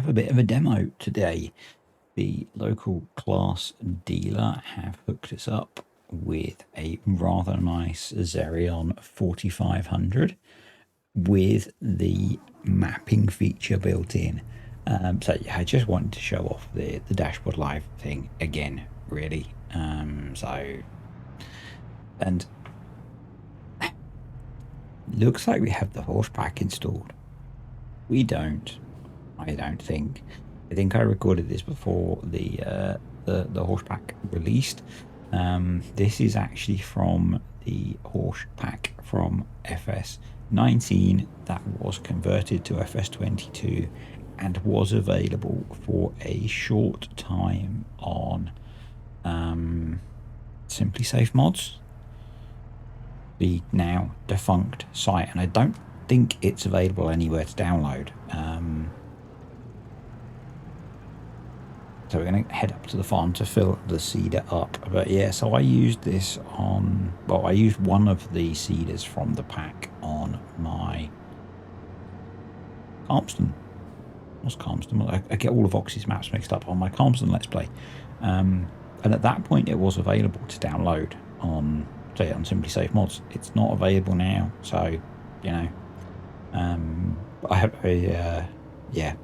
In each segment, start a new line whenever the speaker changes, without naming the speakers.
have a bit of a demo today. The local class dealer have hooked us up with a rather nice Xerion 4500 with the mapping feature built in. So yeah, I just wanted to show off the dashboard live thing again, really. And looks like we have the horseback installed. We don't. I don't think. I think I recorded this before the horsepack released. This is actually from the horsepack from FS19 that was converted to FS22 and was available for a short time on Simply Safe Mods, the now defunct site, and I don't think it's available anywhere to download. So we're going to head up to the farm to fill the seeder up. But yeah, so I used this on, well, I used one of the seeders from the pack on my Calmston. What's Calmston? I get all of Oxy's maps mixed up on my Calmston Let's Play. And at that point it was available to download on, say, on Simply Safe Mods. It's not available now, so, you know, yeah.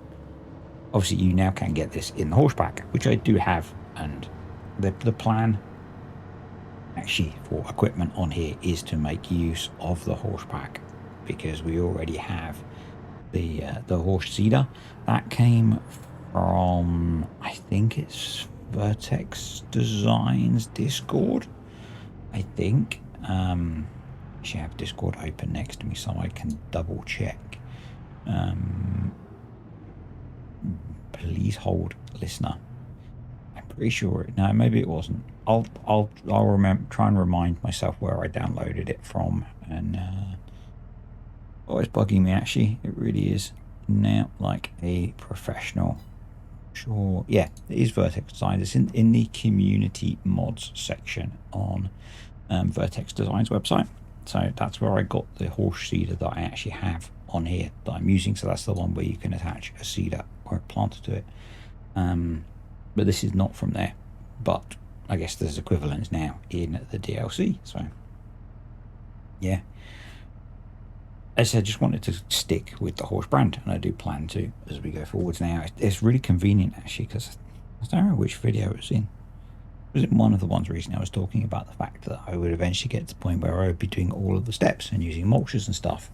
Obviously, you now can get this in the horsepack, which I do have, and the plan actually for equipment on here is to make use of the horsepack because we already have the horse seeder. That came from, I think it's Vertex Designs Discord, I think. I should have Discord open next to me so I can double check. Please hold, listener. I'm pretty sure. No, maybe it wasn't. I'll remember. Try and remind myself where I downloaded it from. And oh, it's bugging me. Actually, it really is now, like a professional. Sure. Yeah, it is Vertex Designs. It's in the community mods section on Vertex Designs website. So that's where I got the horse seeder that I actually have on here that I'm using. So that's the one where you can attach a seeder or a planter to it. But this is not from there. But I guess there's equivalents now in the DLC. So yeah. As I said, just wanted to stick with the horse brand, and I do plan to as we go forwards now. It's really convenient actually, because I don't know which video it was in. Was it one of the ones recently I was talking about the fact that I would eventually get to the point where I would be doing all of the steps and using mulches and stuff,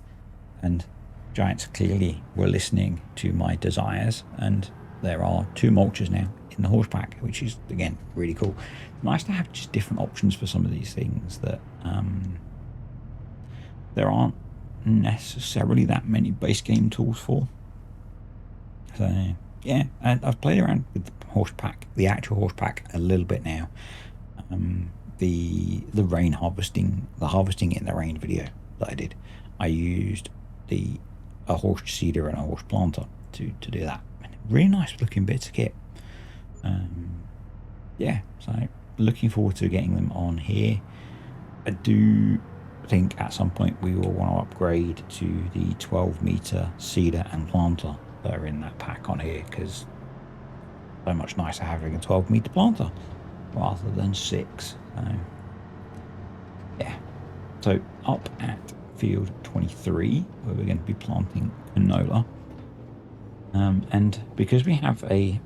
and Giants clearly were listening to my desires, and there are 2 mulches now in the horsepack, which is again really cool. Nice to have just different options for some of these things that there aren't necessarily that many base game tools for. So yeah, and I've played around with the horsepack, the actual horsepack, a little bit now. The rain harvesting, the harvesting in the rain video that I did, I used a horse seeder and a horse planter to do that. Really nice looking bits of kit. Yeah, so looking forward to getting them on here. I do think at some point we will want to upgrade to the 12-meter seeder and planter that are in that pack on here, because so much nicer having a 12-meter planter rather than 6. So yeah, so up at field 23 where we're going to be planting canola, and because we have we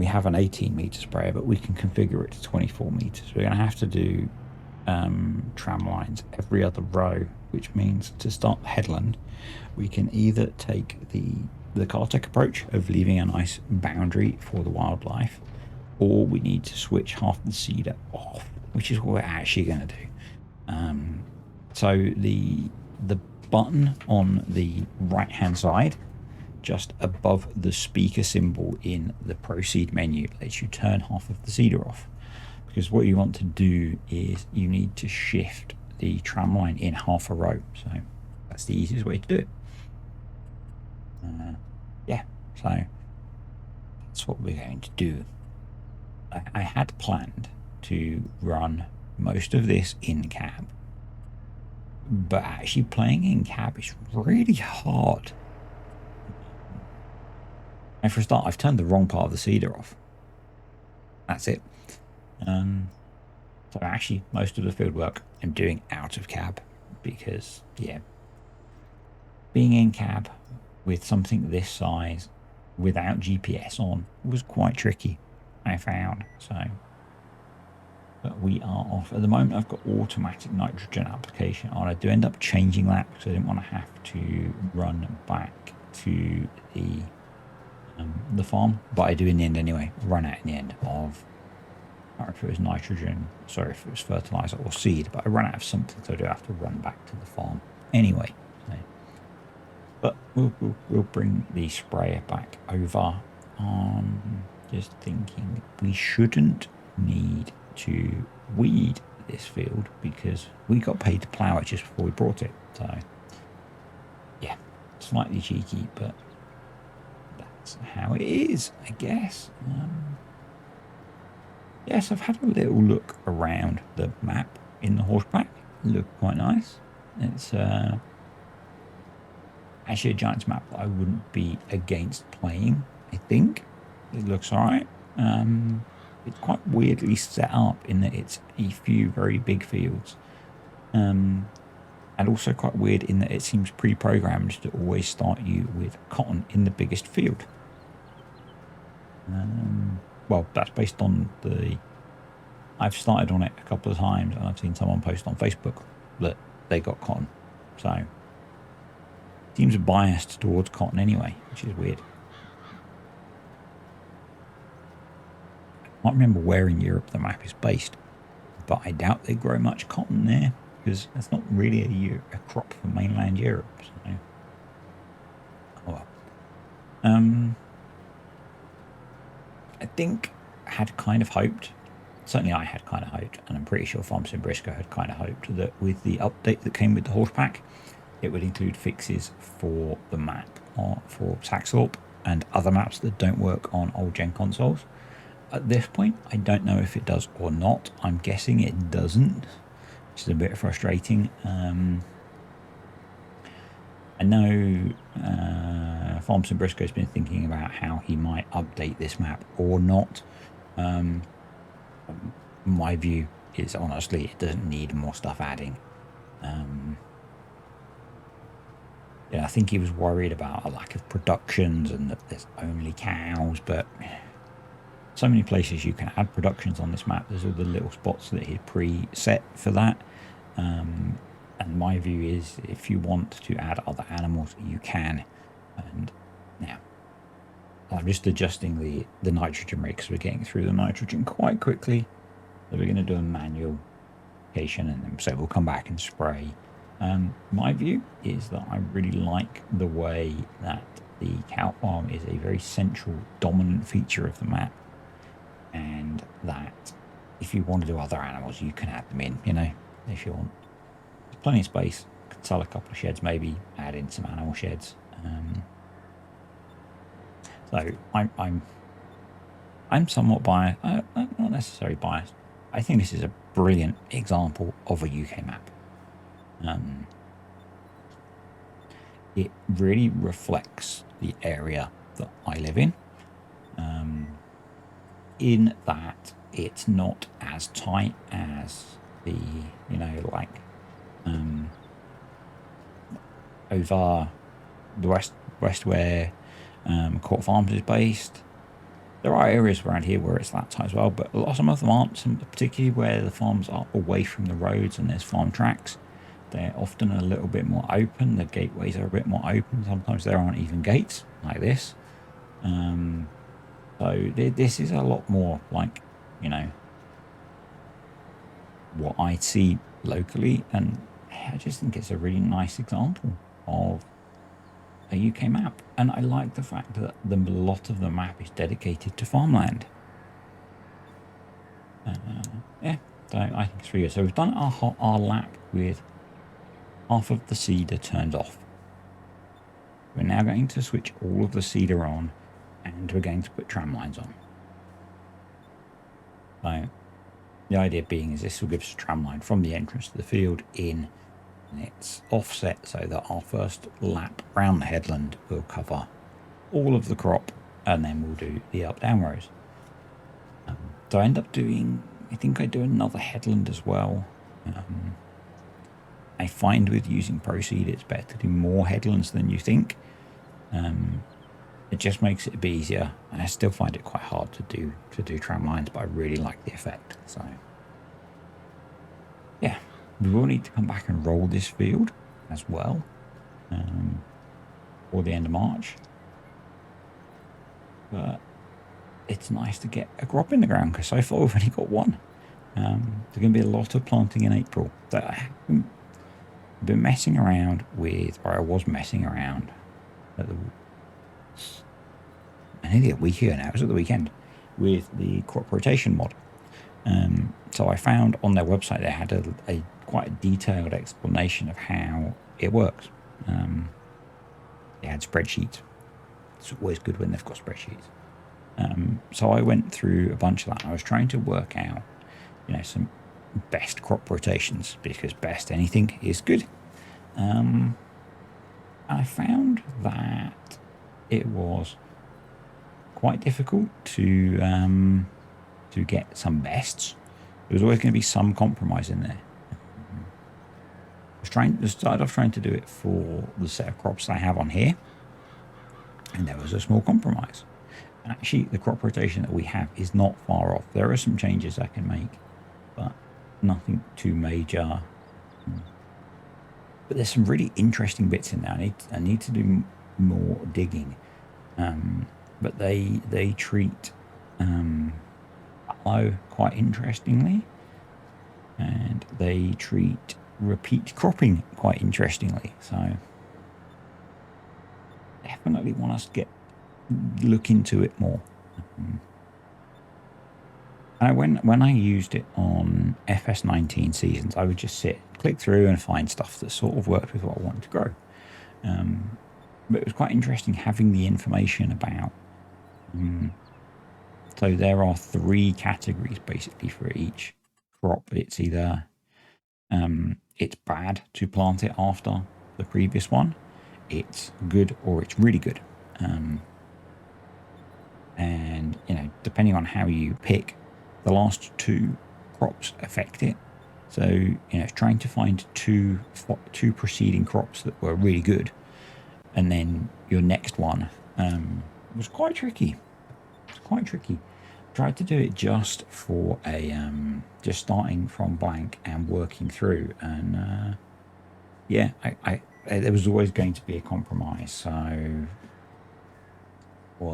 have an 18-meter sprayer, but we can configure it to 24 meters. We're going to have to do tram lines every other row, which means to start the headland we can either take the Cartec approach of leaving a nice boundary for the wildlife, or we need to switch half the seeder off, which is what we're actually going to do. So the button on the right hand side just above the speaker symbol in the proceed menu lets you turn half of the seeder off, because what you want to do is you need to shift the tram line in half a row. So that's the easiest way to do it. Yeah, so that's what we're going to do. I had planned to run most of this in cab, but actually playing in cab is really hard. And for a start, I've turned the wrong part of the seeder off. That's it. So actually, most of the field work I'm doing out of cab because, yeah, being in cab with something this size without GPS on was quite tricky, I found. So, but we are off. At the moment, I've got automatic nitrogen application on. I do end up changing that because I didn't want to have to run back to the farm, but I do in the end anyway, run out in the end of, I don't know if it was nitrogen, sorry, if it was fertilizer or seed, but I run out of something, so I do have to run back to the farm anyway. So, but we'll bring the sprayer back over. Just thinking we shouldn't need to weed this field because we got paid to plough it just before we brought it. So yeah, slightly cheeky, but that's how it is, I guess. Yes, I've had a little look around the map in the horseback. It looked quite nice. It's actually a Giants map that I wouldn't be against playing, I think. It looks alright. It's quite weirdly set up in that it's a few very big fields. And also quite weird in that it seems pre-programmed to always start you with cotton in the biggest field. Well, that's based on I've started on it a couple of times and I've seen someone post on Facebook that they got cotton. So, seems biased towards cotton anyway, which is weird. I can't remember where in Europe the map is based, but I doubt they grow much cotton there because that's not really a crop for mainland Europe. So, oh well. I think I had kind of hoped, certainly I had kind of hoped, and I'm pretty sure Farms in Briscoe had kind of hoped that with the update that came with the horse pack, it would include fixes for the map for Saxthorpe and other maps that don't work on old gen consoles. At this point, I don't know if it does or not. I'm guessing it doesn't, which is a bit frustrating. I know Farms in Briscoe's been thinking about how he might update this map or not. My view is honestly it doesn't need more stuff adding. Yeah, I think he was worried about a lack of productions and that there's only cows, but so many places you can add productions on this map. There's all the little spots that he pre-set for that. And my view is if you want to add other animals, you can. And now I'm just adjusting the nitrogen rate because we're getting through the nitrogen quite quickly. So we're going to do a manual application and then so we'll come back and spray. My view is that I really like the way that the cow farm is a very central, dominant feature of the map. And that if you want to do other animals, you can add them in, you know, if you want. There's plenty of space. Could sell a couple of sheds, maybe add in some animal sheds. So I'm somewhat biased. I'm not necessarily biased. I think this is a brilliant example of a UK map. It really reflects the area that I live in that it's not as tight as the, you know, like over the west where Court Farms is based. There are areas around here where it's that tight as well, but a lot of them aren't, particularly where the farms are away from the roads and there's farm tracks. They're often a little bit more open. The gateways are a bit more open. Sometimes there aren't even gates like this. So this is a lot more like, you know, what I see locally. And I just think it's a really nice example of a UK map. And I like the fact that a lot of the map is dedicated to farmland. Yeah, so I think it's really good. So we've done our lap with half of the seeder turned off. We're now going to switch all of the seeder on and we're going to put tram lines on. So the idea being is this will give us a tram line from the entrance to the field in, and it's offset so that our first lap round the headland will cover all of the crop and then we'll do the up-down rows. So I end up doing, I think I do another headland as well. I find with using Proceed, it's better to do more headlands than you think. It just makes it a bit easier, and I still find it quite hard to do tram lines, but I really like the effect. So yeah, we will need to come back and roll this field as well, for the end of March. But it's nice to get a crop in the ground, because so far we've only got one. There's going to be a lot of planting in April. That I haven't been messing around with, or I was messing around at nearly a week ago now. It was at the weekend with the crop rotation mod. So I found on their website they had a quite detailed explanation of how it works. They had spreadsheets. It's always good when they've got spreadsheets. So I went through a bunch of that. I was trying to work out, some best crop rotations, because best anything is good. I found that it was quite difficult to get some bests. There was always going to be some compromise in there. I started off trying to do it for the set of crops I have on here, and there was a small compromise. And actually, the crop rotation that we have is not far off. There are some changes I can make, but nothing too major. But there's some really interesting bits in there. I need to do more digging. But they treat fallow quite interestingly, and they treat repeat cropping quite interestingly. So definitely want us to look into it more. When I used it on FS19 seasons, I would just click through and find stuff that sort of worked with what I wanted to grow. But it was quite interesting having the information about. So there are 3 categories basically for each crop. It's either it's bad to plant it after the previous one, it's good, or it's really good. And depending on how you pick, the last 2 crops affect it. So trying to find two preceding crops that were really good, and then your next one was quite tricky. Tried to do it just for just starting from blank and working through, and there was always going to be a compromise. So it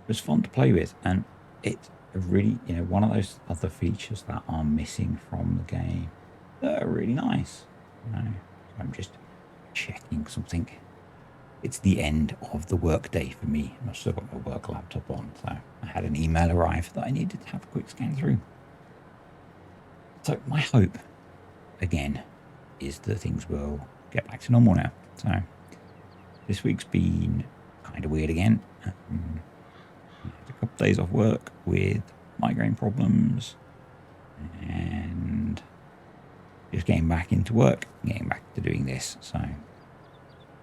was fun to play with, and it's really one of those other features that are missing from the game that are really nice. I'm just checking something. It's the end of the work day for me. I've still got my work laptop on, so I had an email arrive that I needed to have a quick scan through. So my hope, again, is that things will get back to normal now. So this week's been kind of weird again. A couple of days off work with migraine problems, and just getting back into work, getting back to doing this. So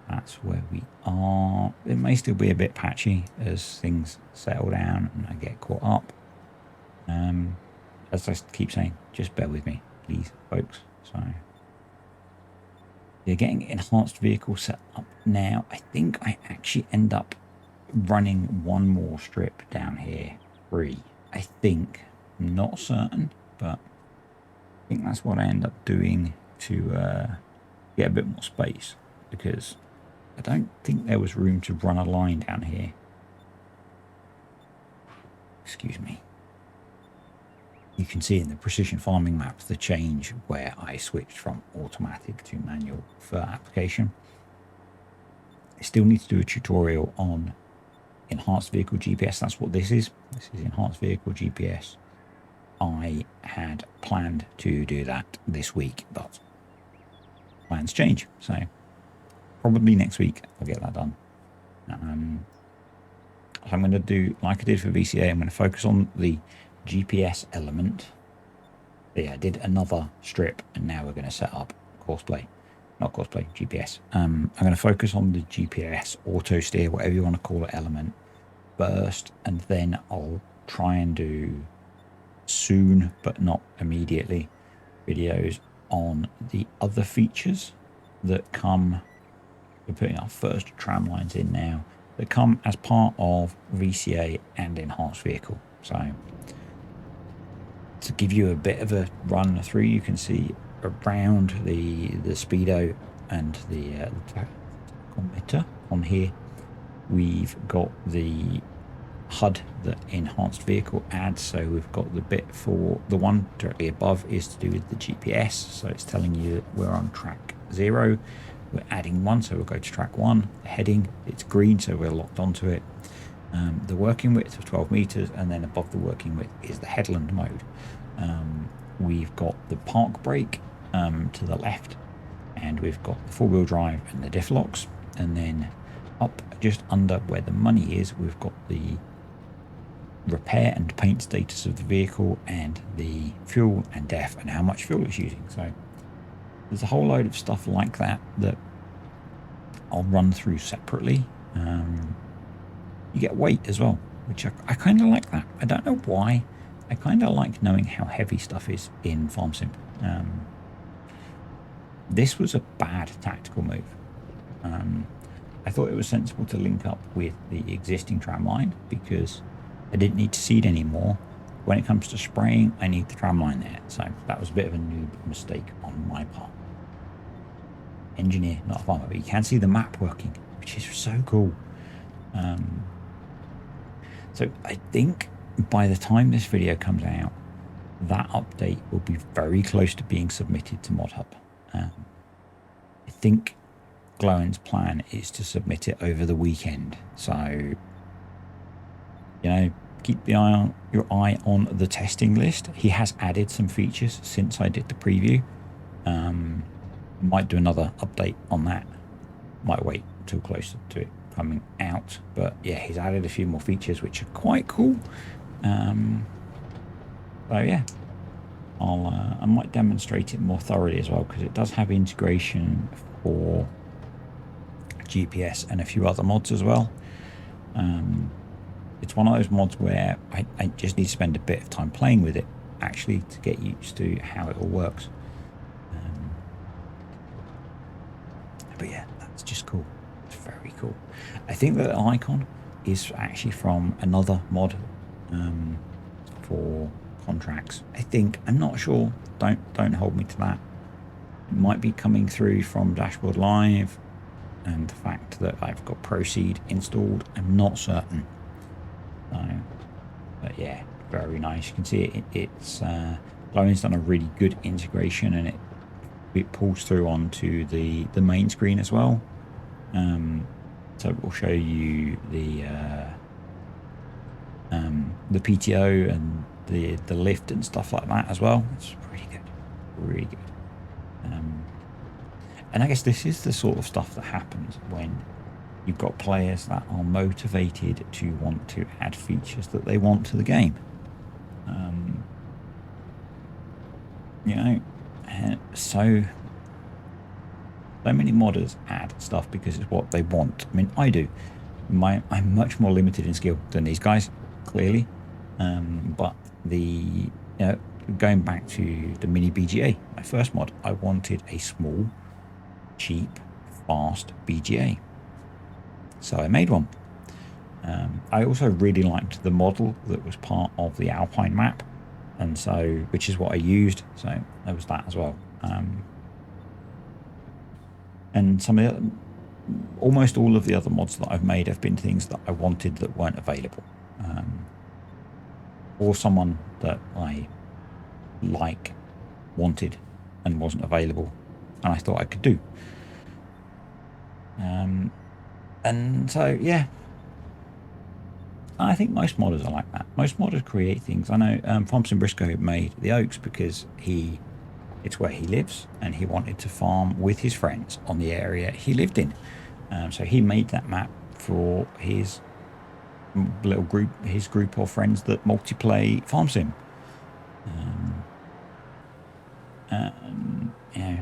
that's where we are. It may still be a bit patchy as things settle down and I get caught up. As I keep saying, just bear with me, please, folks. So you're getting enhanced vehicle set up now. I think I actually end up running one more strip down here free. I think, I'm not certain, but I think that's what I end up doing to get a bit more space, because I don't think there was room to run a line down here. Excuse me. You can see in the precision farming maps the change where I switched from automatic to manual for application. I still need to do a tutorial on enhanced vehicle GPS. That's what this is. This is enhanced vehicle GPS. I had planned to do that this week, but plans change. So probably next week I'll get that done. I'm going to do like I did for VCA. I'm going to focus on the GPS element. Yeah, I did another strip, and now we're going to set up GPS. I'm going to focus on the GPS, auto steer, whatever you want to call it, element first, and then I'll try and do soon, but not immediately, videos on the other features that come. We're putting our first tram lines in now that come as part of VCA and enhanced vehicle. So to give you a bit of a run through, you can see around the speedo and the tachometer on here. We've got the HUD that enhanced vehicle adds. So we've got the bit for the one directly above is to do with the GPS. So it's telling you that we're on track 0. We're adding 1, so we'll go to track 1. The heading, it's green, so we're locked onto it. The working width of 12 meters, and then above the working width is the headland mode. We've got the park brake to the left, and we've got the 4-wheel drive and the diff locks, and then up just under where the money is, we've got the repair and paint status of the vehicle and the fuel and def and how much fuel it's using. So there's a whole load of stuff like that that I'll run through separately. You get weight as well, which I kind of like that. I don't know why. I kind of like knowing how heavy stuff is in Farm Sim. This was a bad tactical move. I thought it was sensible to link up with the existing tram line because I didn't need to seed anymore. When it comes to spraying, I need the tram line there. So that was a bit of a noob mistake on my part. Engineer, not a farmer, but you can see the map working, which is so cool. So I think by the time this video comes out, that update will be very close to being submitted to ModHub. I think Glowin's plan is to submit it over the weekend. So, you know, keep your eye on the testing list. He has added some features since I did the preview. Might do another update on that. Might wait until closer to it coming out. But yeah, he's added a few more features which are quite cool. So yeah, I might demonstrate it more thoroughly as well, because it does have integration for GPS and a few other mods as well. It's one of those mods where I just need to spend a bit of time playing with it actually to get used to how it all works. But yeah, that's just cool. It's very cool. I think that the icon is actually from another mod for contracts. I think, I'm not sure. Don't hold me to that. It might be coming through from Dashboard Live, and the fact that I've got Proceed installed, I'm not certain. So, but yeah, very nice. You can see it's Glowin's done a really good integration, and it pulls through onto the main screen as well. So we'll show you the PTO and the lift and stuff like that as well. It's really good, really good. And I guess this is the sort of stuff that happens when you've got players that are motivated to want to add features that they want to the game. You know, and so many modders add stuff because it's what they want. I mean, I do. I'm much more limited in skill than these guys, clearly. But going back to the mini BGA, my first mod, I wanted a small, cheap, fast BGA. So I made one. I also really liked the model that was part of the Alpine map, and so, which is what I used. So there was that as well. And almost all of the other mods that I've made have been things that I wanted that weren't available, or someone that I wanted and wasn't available, and I thought I could do. And so yeah, I think most modders are like that. Most modders create things. I know Thompson Briscoe made the Oaks because it's where he lives, and he wanted to farm with his friends on the area he lived in. So he made that map for his little group, his group of friends that multiplay Farm Sim. You know,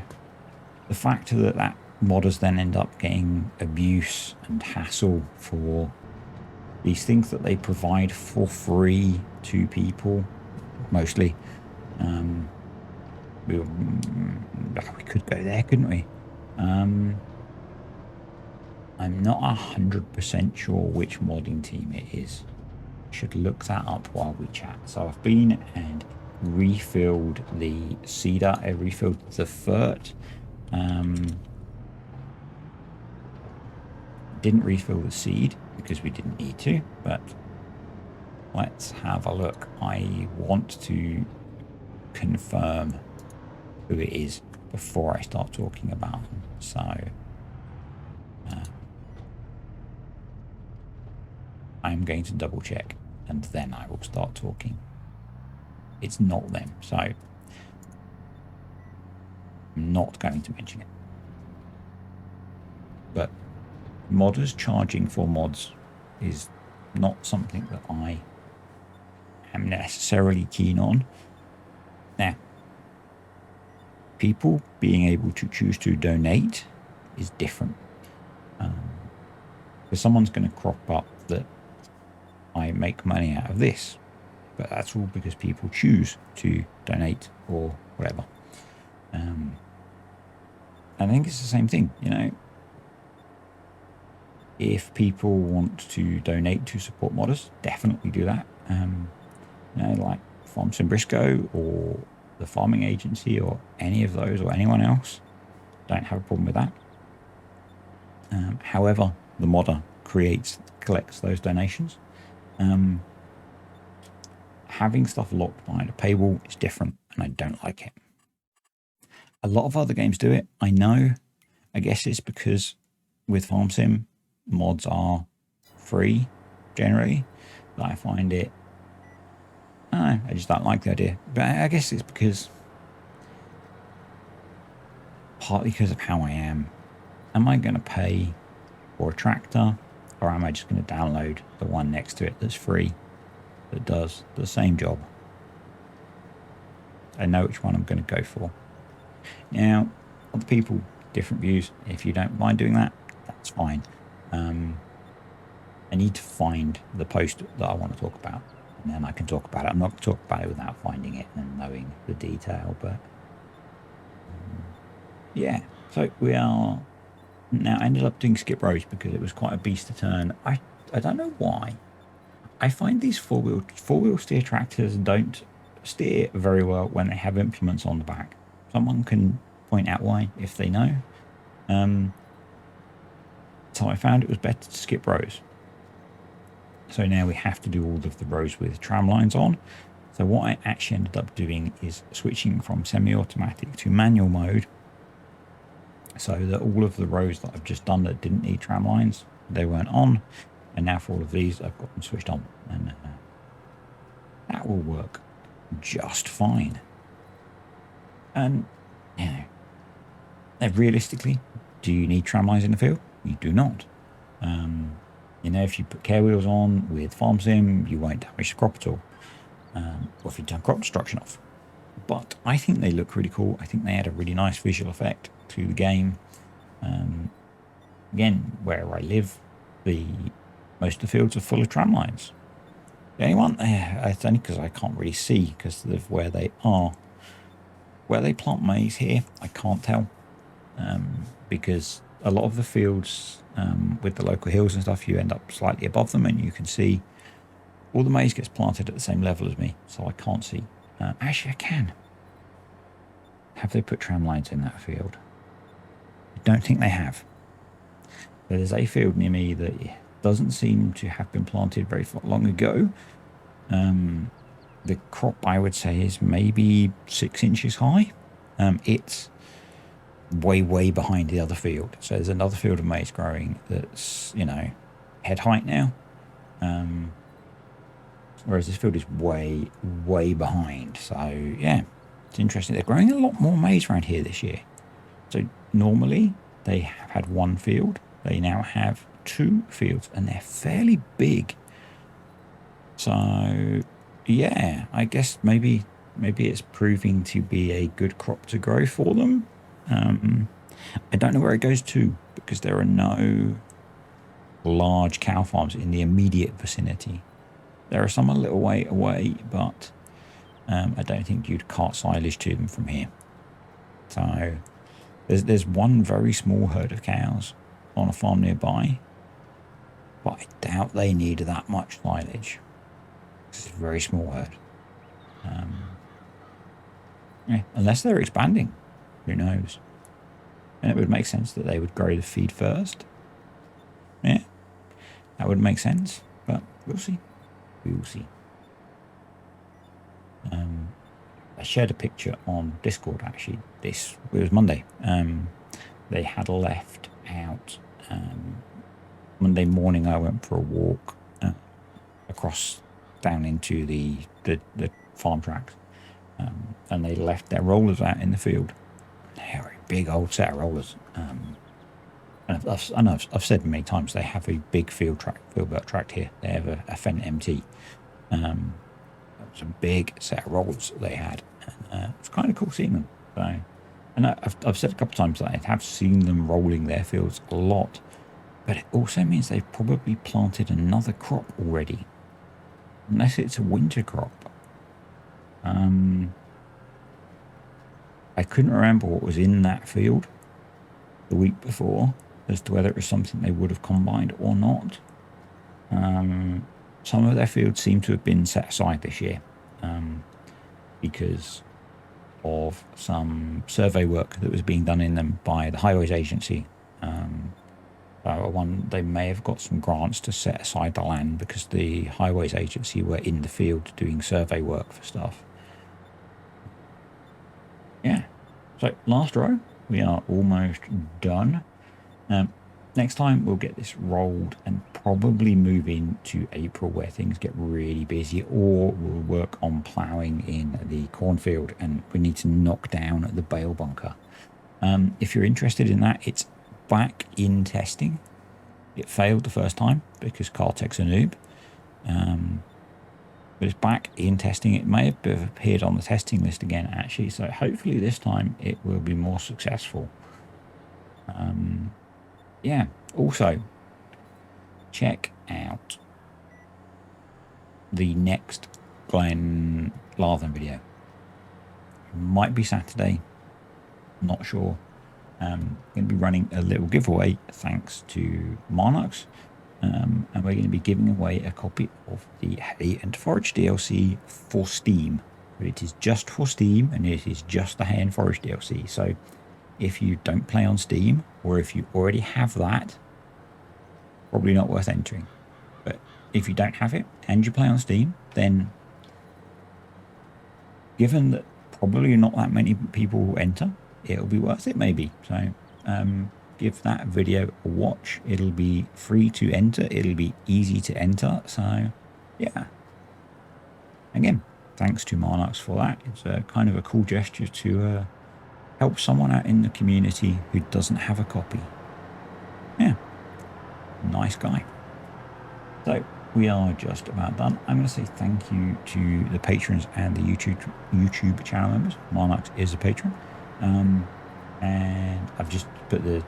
the fact that modders then end up getting abuse and hassle for, these things that they provide for free to people, mostly. We could go there, couldn't we? I'm not 100% sure which modding team it is. Should look that up while we chat. So I've been and refilled the cedar. I refilled the fert. Didn't refill the seed because we didn't need to, but let's have a look. I want to confirm who it is before I start talking about them. So I'm going to double check and then I will start talking. It's not them, so I'm not going to mention it. But modders charging for mods is not something that I am necessarily keen on. Now, people being able to choose to donate is different. Because someone's going to crop up that I make money out of this, but that's all because people choose to donate or whatever. I think it's the same thing, you know. If people want to donate to support modders, definitely do that. You know, like Farms in Briscoe or the Farming Agency or any of those or anyone else, don't have a problem with that. However, the modder collects those donations. Having stuff locked behind a paywall is different, and I don't like it. A lot of other games do it, I know. I guess it's because with Farm Sim, mods are free generally, that I find it, I just don't like the idea. But I guess it's because, partly because of how I am. Am I going to pay for a tractor, or am I just going to download the one next to it that's free, that does the same job? I know which one I'm going to go for. Now, other people, different views. If you don't mind doing that, that's fine. I need to find the post that I want to talk about, and then I can talk about it. I'm not going to talk about it without finding it and knowing the detail, but yeah. So we are now ended up doing skip rows because it was quite a beast to turn. I don't know why. I find these four-wheel steer tractors don't steer very well when they have implements on the back. Someone can point out why if they know. So I found it was better to skip rows. So now we have to do all of the rows with tram lines on. So what I actually ended up doing is switching from semi-automatic to manual mode, so that all of the rows that I've just done that didn't need tram lines, they weren't on. And now for all of these, I've got them switched on. And that will work just fine. And, you know, realistically, do you need tram lines in the field? You do not. You know, if you put care wheels on with Farm Sim, you won't damage the crop at all. Or if you turn crop destruction off. But I think they look really cool. I think they add a really nice visual effect to the game. Again, where I live, most of the fields are full of tram lines. The only one, it's only because I can't really see because of where they are. Where they plant maize here, I can't tell. Because a lot of the fields with the local hills and stuff, you end up slightly above them and you can see all the maize gets planted at the same level as me, so I can't see. Actually, I can. Have they put tram lines in that field? I don't think they have. There's a field near me that doesn't seem to have been planted very long ago. The crop, I would say, is maybe 6 inches high. It's way behind the other field. So there's another field of maize growing that's, you know, head height now. Whereas this field is way behind. So yeah, it's interesting. They're growing a lot more maize around here this year. So normally they have had one field. They now have 2 fields and they're fairly big. So yeah, I guess maybe it's proving to be a good crop to grow for them. I don't know where it goes to because there are no large cow farms in the immediate vicinity. There are some a little way away, but I don't think you'd cart silage to them from here. So there's one very small herd of cows on a farm nearby, but I doubt they need that much silage. It's a very small herd. Yeah, unless they're expanding, who knows? And it would make sense that they would grow the feed first. Yeah, that would make sense, but we'll see. We will see. I shared a picture on Discord actually. It was Monday. They had left out Monday morning. I went for a walk across down into the farm tracks, and they left their rollers out in the field. They're a big old set of rollers. And I've said many times they have a big fieldwork tract here. They have a Fendt MT. It's a big set of rollers they had, and it's kind of cool seeing them. So, and I've said a couple of times that I have seen them rolling their fields a lot, but it also means they've probably planted another crop already, unless it's a winter crop. I couldn't remember what was in that field the week before as to whether it was something they would have combined or not. Some of their fields seem to have been set aside this year because of some survey work that was being done in them by the Highways Agency. They may have got some grants to set aside the land because the Highways Agency were in the field doing survey work for stuff. Yeah. So last row, we are almost done. Next time we'll get this rolled and probably move into April where things get really busy, or we'll work on ploughing in the cornfield and we need to knock down the bale bunker. If you're interested in that, it's back in testing. It failed the first time because Cartech's a noob. But it's back in testing. It may have appeared on the testing list again, actually. So hopefully this time it will be more successful. Yeah. Also, check out the next Glen Lathen video. It might be Saturday. Not sure. Going to be running a little giveaway thanks to Monarchs. And we're going to be giving away a copy of the Hay and Forage DLC for Steam. But it is just for Steam, and it is just the Hay and Forage DLC. So if you don't play on Steam, or if you already have that, probably not worth entering. But if you don't have it and you play on Steam, then given that probably not that many people will enter, it'll be worth it maybe. So give that video a watch. It'll be free to enter. It'll be easy to enter. So yeah, again, thanks to Monarchs for that. It's a kind of a cool gesture to help someone out in the community who doesn't have a copy. Yeah, nice guy. So we are just about done. I'm going to say thank you to the patrons and the YouTube channel members. Monarchs is a patron. And I've just put the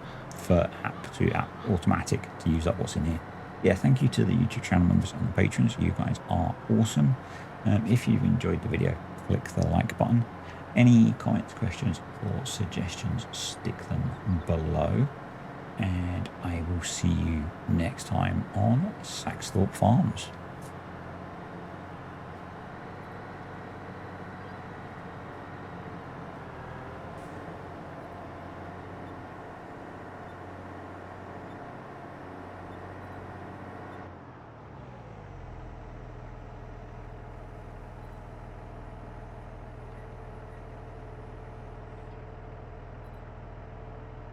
app to automatic to use up what's in here. Yeah, thank you to the YouTube channel members and the patrons. You guys are awesome. If you've enjoyed the video, click the like button. Any comments, questions, or suggestions, stick them below. And I will see you next time on Saxthorpe Farms.